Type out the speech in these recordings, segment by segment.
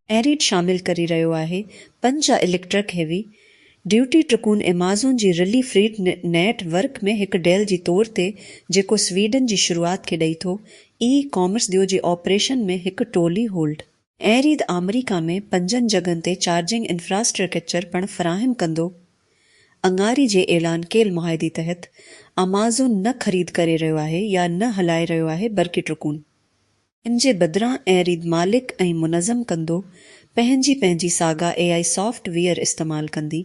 Arid शामिल करी रहियो आहे 5 इलेक्ट्रिक हेवी ड्यूटी ट्रकून एमेज़ॉन जी रिली फ्रीट नेटवर्क में एक डेल जी तौर ते जेको स्वीडन जी शुरुआत के ॾेई थो ई कॉमर्स दियो जी ऑपरेशन में एक टोली होल्ड एरीद अमेरिका में 5 जगहन ते चार्जिंग इंफ्रास्ट्रक्चर पण फराहम कंदो। अंगारी जे ऐलान केल मुआहदे तहत अमेज़ॉन न ख़रीद करे रहियो आहे या न हलाए रहियो आहे बल्कि ट्रकून इन जे बदिरां एरीद मालिक ऐं मुनज़म कंदो पंहिंजी सागा AI सॉफ्टवेयर इस्तेमाल कंदी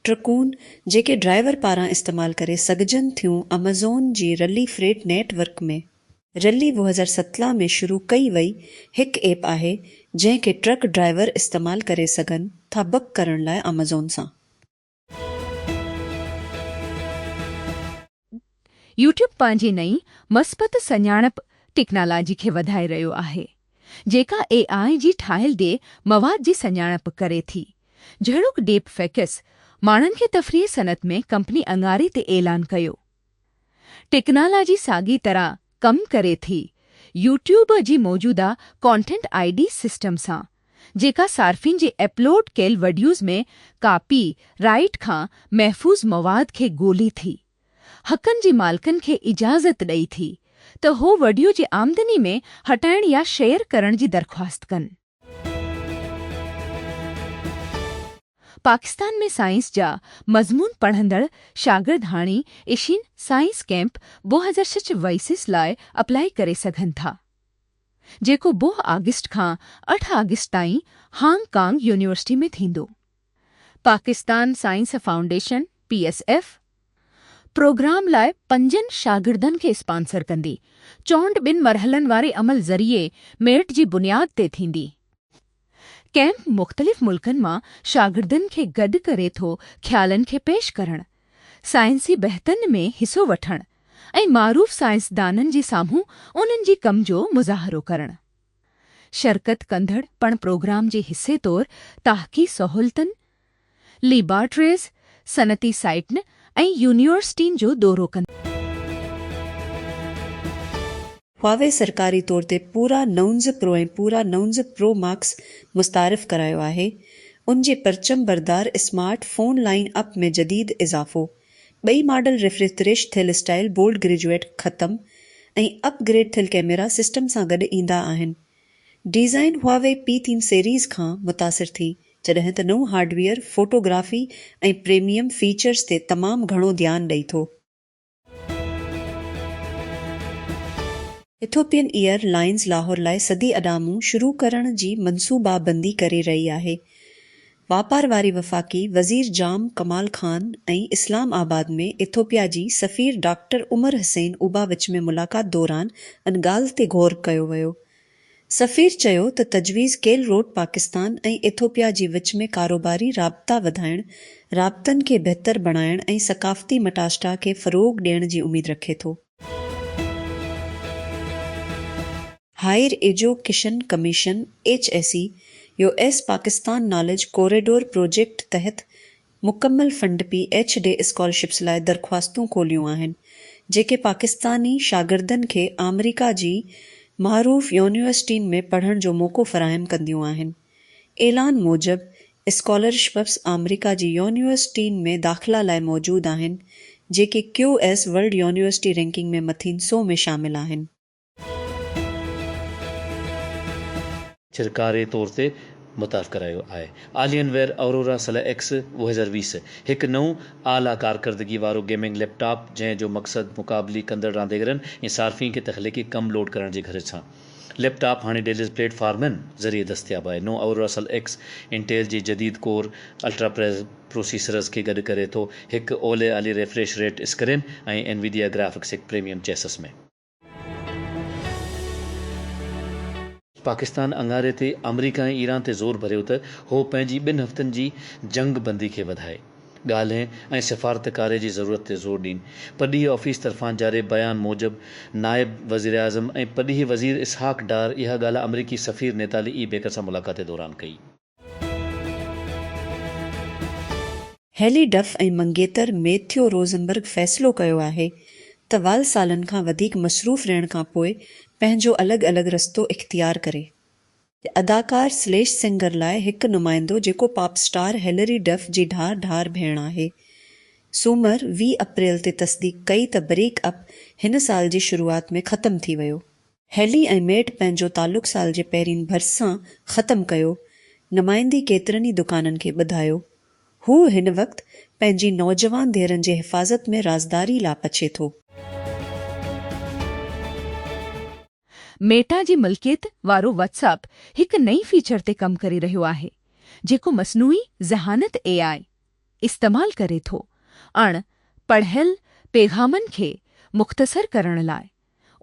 ट्रकून जेके ड्राइवर पारां इस्तेमाल करे सघजनि थियूं अमेज़ॉन जी रली फ्रेट नेटवर्क में। रली 2017 में शुरू कई वई हिकु ऐप आहे जंहिंखे ट्रक ड्राइवर इस्तेमाल करे सघनि था बुक करण लाइ अमेज़ॉन सां। यूट्यूब पंहिंजी नई मस्बत सञाणप टेक्नोलॉजी खे वधाए रहियो आहे जेका AI जी ठाहियल दे मवाद जी सञाणप करे थी। जहिड़ोक डेप फैकस माण्हुनि खे तफ़रीह सनत में कंपनी अंगारे ते ऐलान कयो। टेक्नोलॉजी साॻी तरह कम करे थी यूट्यूब जी मौजूदा कंटेंट ID सिस्टम सां जेका सार्फिन जे अपलोड कयल वीडियोज़ में कापी राइट खां महफ़ूज़ मवाद खे ॻोल्हे थी हक़नि जी मालिकनि खे इजाज़त ॾेई थी त हो वीडियो जी आमदनी में हटाइण या शेयर करण जी दरख़्वास्त कनि। पाकिस्तान में साइंस जा मज़मून पढ़ंदड़ शागिर्द हाणे एशियन साइंस कैंप 2026 लाइ अप्लाई करे सघनि था जेको 2 अगस्त खां 8 अगस्त ताईं हांगकांग यूनिवर्सिटी में थींदो। Pakistan science foundation PSF programme लाइ 5 शागिर्दनि खे स्पॉन्सर कंदी। चोंड 2 मरहलनि वारे अमल ज़रिए मेरिट जी बुनियाद ते थींदी। कैंप मुख़्तलिफ़ मुल्कनि मां शागिर्दनि खे गॾु करे थो ख़्यालनि खे पेश करणु साइंसी बहथनि में हिस्सो वठणु ऐं मारूफ़ साइंसदाननि जे साम्हूं उन्हनि जी कम जो मुज़ाहरो करणु। शरकत कंदड़ पण प्रोग्राम जे हिस्से तौर ताहक़ी सहूलतनि लेबॉरेटरीज़ सनती साइटनि ऐं यूनिवर्सिटियुनि जो दौरो कंदा। हुआवे सरकारी तौर ते पूरा 9 प्रो ऐं पूरा 9 प्रो मैक्स मुस्तारिफ़ करायो आहे। उन जे परचम बरदार स्मार्ट फ़ोन लाइन अप में जदीद इज़ाफ़ो 2 मॉडल रिफ्रिजरेश थियल स्टाइल बोल्ड ग्रेजुएट ख़तम ऐं अपग्रेड थियल कैमरा सिस्टम सां गॾु ईंदा आहिनि। डिज़ाइन हुआवे P3 सीरीज़ खां मुतासिर थी जॾहिं त नओं हार्डवेयर फोटोग्राफी ऐं प्रीमियम फीचर्स ते तमामु घणो ध्यानु ॾेई थो। इथोपियन एयरलाइंस लाहौर लाइ सदी अॾामूं शुरू करण जी मनसूबाबंदी करे रही आहे। वापार वारी वफ़ाक़ी वज़ीर जाम कमाल ख़ान ऐं इस्लामाबाद में इथोपिया जी सफ़ीर डॉक्टर उमर हुसैन उबा विच में मुलाक़ात दौरान इन ॻाल्हि ते ग़ौर कयो वियो। सफ़ीर चयो त तजवीज़ कयल रोड पाकिस्तान ऐं इथोपिया जी विच में कारोबारी राब्ता वधाइण राब्तनि खे बहितर बणाइण ऐं सक़ाफ़ती मटाशटा खे फ़रोग़ ॾियण जी उमीद रखे थो। Higher education commission HSE US Pakistan knowledge corridor project तहत मुकम्मल फंड PH डे स्कॉलरशिप्स लाइ दरख़्वास्तूं खोलियूं आहिनि जेके पाकिस्तानी शागिर्दनि खे अमेरिका जी मारूफ़ यूनिवर्सिटियुनि में पढ़ण जो मौक़ो फ़राहम कंदियूं आहिनि। ऐलान मूजिबि स्कॉलरशिप्स अमेरिका जी यूनिवर्सिटियुनि में दाख़िला लाइ मौजूदु आहिनि जेके QS वर्ल्ड यूनिवर्सिटी रैंकिंग में मथीं 100 में शामिल आहिनि। सरकारी तौर ते मुताफ़ करायो आहे। आलियनवेयर अरोरा SLX 2020 हिकु नओं आला कारकर्दगी वारो गेमिंग लैपटॉप जंहिं जो मक़सदु मुक़ाबली कंदड़ रांदीगरनि ऐं सार्फ़िन खे तख़लीक़ी कम लोड करण जी घुरिज सां। लैपटॉप हाणे डेलिस प्लेटफॉर्मनि ज़रिए दस्तियाब आहे। नओं अरोरा SLX इंटेल जी जदीद कोर अल्ट्रा प्रोसेसर्स खे गॾु करे थो हिकु ओले अली रिफ्रेश रेट स्क्रीन ऐं एनवीडिया ग्राफिक्स हिकु प्रीमियम चेसिस में। पाकिस्तान अंगारे ते अमरीका ऐं ईरान ते ज़ोर भरियो त हो पंहिंजी 2 हफ़्तनि जी जंग बंदी खे वधाए ॻाल्हि ऐं सिफ़ारतकारे जी ज़रूरत ते ज़ोर ॾीन। पॾीह ऑफ़िस तरफ़ां जारी बयान मूजिबि नायब वज़ीर आज़म ऐं पॾीह वज़ीर इसहाक़ डार इहा ॻाल्हि अमरीकी सफ़ीर नेताली E बेकर सां मुलाक़ात दौरान कई। हेली डफ ऐं मंगेतर मैथ्यू रोज़नबर्ग फ़ैसिलो कयो आहे त वाल सालनि खां वधीक मसरूफ़ रहण खां पोइ पंहिंजो अलॻि अलॻि रस्तो इख़्तियार करे। अदाकार स्लेश सिंगर लाइ हिकु नुमाइंदो जेको पॉप स्टार हिलरी डफ जी ढार भेण आहे। सूमर 20 अप्रैल ते तस्दीक कई त ब्रेक अप हिन साल जी शुरूआत में ख़त्म थी वियो। हेली ऐं मेट पंहिंजो तालुक़ साल जे पहिरीं भरिसां ख़त्म कयो। नुमाइंदी केतिरनि ई दुकाननि खे ॿुधायो। हू हिन वक़्तु पंहिंजी नौजवान धीअरनि जे हिफ़ाज़त में राज़दारी लापछे थो। मेटा जी मिल्कियत वारो व्हाट्सएप हिकु नई फीचर ते कमु करे रहियो आहे जेको मसनूई ज़हानत AI इस्तेमालु करे थो पढ़ियल पैग़ामनि खे मुख़्तसर करण लाइ।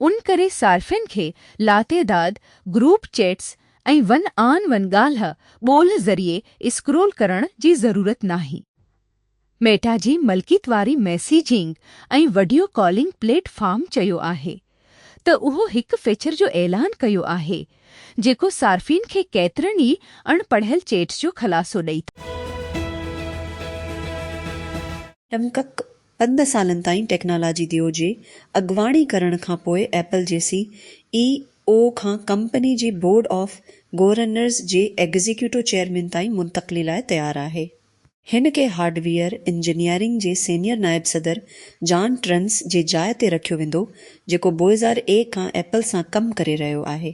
उन करे सार्फ़िन खे लातइदाद ग्रुप चैट्स ऐं वन आन वन ॻाल्हि ॿोल ज़रिए स्क्रोल करण जी ज़रूरत नाहे। मेटा जी मल्कियत वारी मैसेजिंग ऐं वीडियो कॉलिंग प्लेटफॉर्म चयो आहे त उहो हिकु फीचर जो ऐलान कयो आहे जेको सार्फ़िन खे केतिरनि ई अणपढ़ियल चैट्स जो खलासो ॾेई थो। टमकक 5 सालनि ताईं टेक्नोलॉजी दियो जे अॻवाणी करण खां पोइ एपल जे CEO खां कंपनी जी बोर्ड ऑफ गवर्नर्स जे एग्ज़ीक्यूटिव चेयरमैन ताईं मुंतक़िली लाइ तयारु आहे। हिन खे हार्डवेयर इंजीनियरिंग जे सीनियर नायब सदर जॉन ट्रन्स जे जाइ ते रखियो वेंदो जेको 2001 खां एपल सां कमु करे रहियो आहे।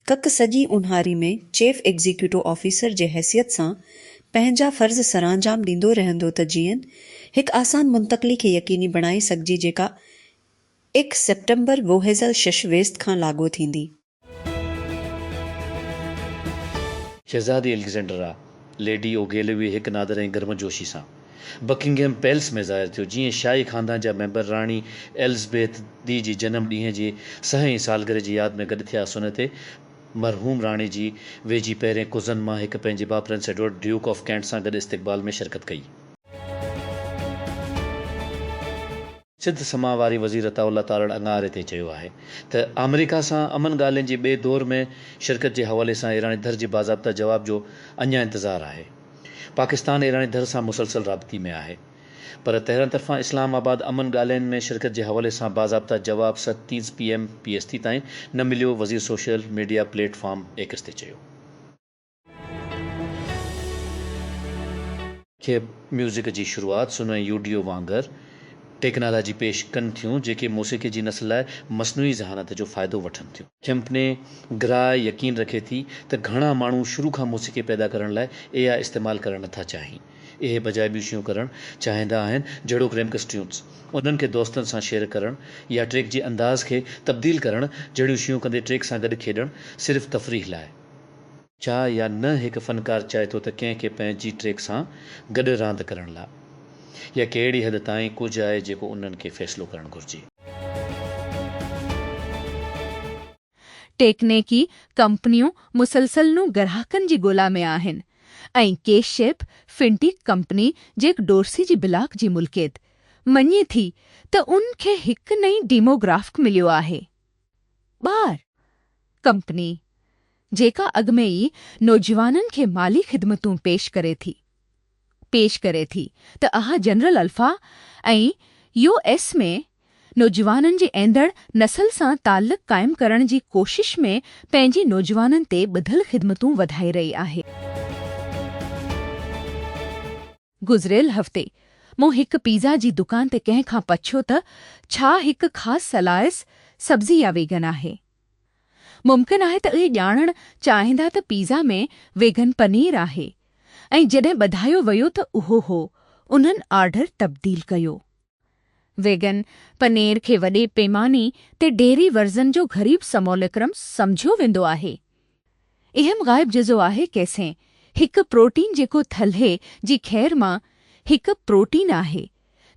कक सॼी उन्हारी में चीफ एग्ज़ीक्यूटिव ऑफिसर जे हैसियत सां पंहिंजा फ़र्ज़ सरांजाम ॾींदो रहंदो त जीअं हिकु आसान मुंतक़िली खे यकीनी बणाए सघिजी जेका 1 सितंबर 2006 खां लागू थींदी। शहज़ादी एलेक्जेंड्रा लेडी ओगेलवी हिकु नादर ऐं गर्मजोशी सां बकिंगहम पैलेस में ज़ाहिर थियो जीअं शाही ख़ानदान जा मेंबर राणी एलिज़ाबेथ दी जी जनम ॾींहं जी 100वीं सालगिरह जी यादि में गॾु थिया। सुन ते मरहूम राणी जी वेझी पहिरें कुज़न मां हिकु पंहिंजे भाउ prince Edward duke of Kent सां गॾु इस्तक़बाल में शिरकत कई। सिद्ध समा वारी वज़ीर अताउल्ला तारड़ अंगारे ते चयो आहे त अमेरिका सां अमन ॻाल्हियुनि जे ॿिए दौर में शिरकत जे हवाले सां ईरानी दर जे बाज़ाब्ता जवाब जो अञा इंतज़ारु आहे। पाकिस्तान ईरानी दर सां मुसलसल राबती में आहे पर तेहरान तरफ़ां इस्लामाबाद अमन ॻाल्हियुनि में शिरकत जे हवाले सां बाज़ाब्ता जवाब 7:30 PM PST ताईं न मिलियो। वज़ीर सोशल मीडिया प्लेटफॉर्म X ते चयो। खे म्यूज़िक जी शुरूआति सुनो यूडियो वांगुरु टेक्नोलॉजी पेश कनि थियूं जेके मौसीक़ी जी नस्ल लाइ मसनूई ज़हानत जो फ़ाइदो वठनि थियूं। कंपनी ग्राह यकीन रखे थी त घणा माण्हू शुरू खां मौसीक़ी पैदा करण लाइ AI इस्तेमालु करणु नथा चाहिनि। इहे बजाए ॿियूं शयूं करणु चाहींदा आहिनि जहिड़ो क्रेमकस ट्यून्स उन्हनि खे दोस्तनि सां शेयर करणु या ट्रैक जे अंदाज़ खे तब्दील करणु जहिड़ियूं शयूं कंदे ट्रैक सां गॾु खेॾणु सिर्फ़ु तफ़रीह लाइ। छा या न हिकु फ़नकार चाहे थो त कंहिंखे पंहिंजी ट्रैक सां गॾु रांदि करण लाइ या कहिड़ी हद ताईं कुझु आहे जेको उन्हनि खे फ़ैसिलो करणु घुरिजे। टेक्निकी कंपनियूं मुसलसल ग्राहकनि जी ॻोल्हा में आहिनि ऐं केशशिप फिनटेक कंपनी जेक डोर्सी जी ब्लॉक जी मुल्कियत मञे थी त उन खे हिकु नई डेमोग्राफिक मिलियो आहे ॿार कंपनी जेका अॻु में ई नौजवाननि खे माली ख़िदमतूं पेश करे थी त आह जनरल अल्फा ऐं US में नौजवाननि जी ईंदड़ नस्ल सां ताल्लुक़ क़ाइमु करण जी कोशिश में पंहिंजी नौजवाननि ते ॿुधल ख़िदमतूं वधाए रही आहे। गुज़िरियल हफ़्ते मूं हिकु पिज़्ज़ा जी दुकान ते कंहिं खां पुछियो त छा हिकु ख़ासि सलाइस सब्ज़ी या वेगन आहे। मुमकिन आहे त उहे ॼाणणु चाहींदा त पिज़्ज़ा में वेगन पनीर आहे ऐं जॾहिं ॿुधायो वियो त उहो हो उन्हनि ऑर्डर तब्दील कयो। वेगन पनीर खे वॾे पैमाने ते डेयरी वर्ज़न जो ग़रीब समूलक्रम सम्झियो वेंदो आहे। अहम ग़ाइब जुज़ो आहे कैसे हिकु प्रोटीन जेको थल्हे जी खैर मां हिकु प्रोटीन आहे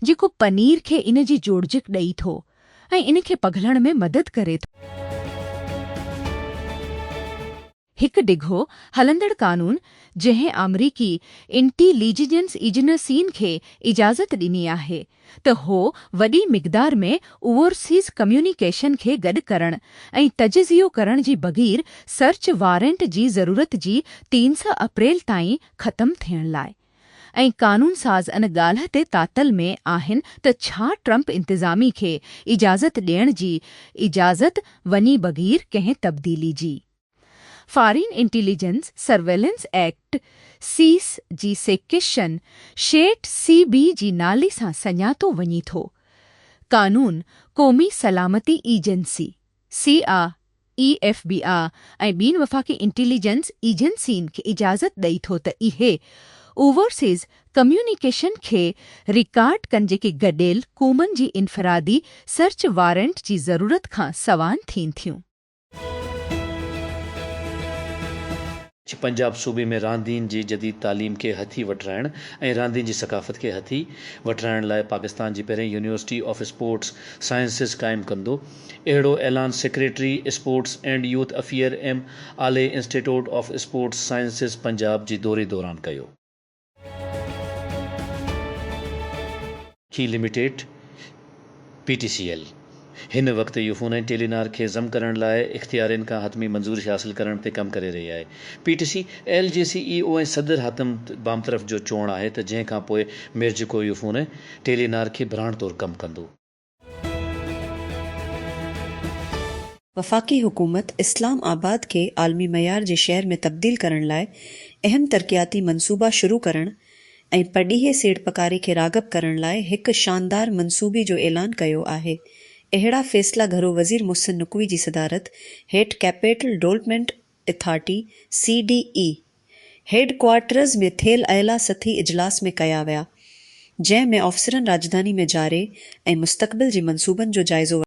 जेको पनीर खे इन जी जोड़जिक ॾेई थो ऐं इन खे पघलण में मदद करे थो। हिकु डिघो हलंदड़ कानून जंहिं अमरीकी इंटेलिजेंस एजेंसियुनि खे इजाज़त ॾिनी आहे त हो वॾी मिक़दार में ओवरसीज़ कम्युनिकेशन खे गॾु करण ऐं तजज़ियो करण जी बग़ैर सर्च वारंट जी ज़रूरत जी 3 अप्रैल ताईं ख़त्म थियण लाइ ऐं कानून साज़ इन ॻाल्हि ते तातल में आहिनि त छा ट्रंप इंतिज़ामी खे इजाज़त ॾियण जी इजाज़त वञी बग़ैर कंहिं तब्दीली जी। फॉरेन इंटेलिजेंस सर्वेलेंस एक्ट सीस जी सेक्शन शेट CB जी नाले सां सञातो वञी थो। कानून क़ौमी सलामती एजेंसी CREFBR ऐं ॿीं वफ़ाक़ी इंटेलिजेंस एजेंसियुनि खे इजाज़त ॾेई थो त इहे ओवरसीज़ कम्युनिकेशन खे रिकॉर्ड कनि जेके गॾियल क़ौमुनि जी इन्फरादी सर्च वारंट जी ज़रूरत खां सवान थियनि थियूं। पंजाब सूबे में रांदियुनि जी जदीद तालीम खे हथी वठराइण ऐं रांदियुनि जी सकाफ़त खे हथी वठराइण लाइ पाकिस्तान जी पहिरें यूनिवर्सिटी ऑफ स्पोर्ट्स साइंसिस क़ाइमु कंदो। अहिड़ो ऐलान secretary sports and youth affair आले institute of sports sciences Punjab जी दौरे दौरान कयो। की लिमिटेड PTCL हिन वक़्तु यूफोन टेलीनार खे ज़म करण लाइ इख़्तियारनि खां हतमी मंज़ूरी हासिल करण ते कमु करे रही आहे। PTCL जे CEO ऐं सदर हातिम बामतरफ़ जो चवणु आहे त जंहिं खां पोइ मिर्जिको यूफोन टेलीनार खे ब्रांड तौरु कमु कंदो। वफ़ाक़ी हुकूमत इस्लाम आबाद खे आलमी मयार जे शहर में तब्दील करण लाइ अहम तरक़ियाती मनसूबा शुरू करण ऐं पडीहे सीड़पकारी खे राग़ब करण लाइ हिकु शानदार मनसूबे जो ऐलान कयो आहे। अहिड़ा फ़ैसिला घरो वज़ीर मुहसिन नक़वी जी सदारत हेठि capital development authority CDE headquarters में थियल अयला सथी इजलास में कया विया, जंहिं में अफ़सरनि राजधानी में जारी ऐं मुस्तक़बिल जे मनसूबनि जो जाइज़ो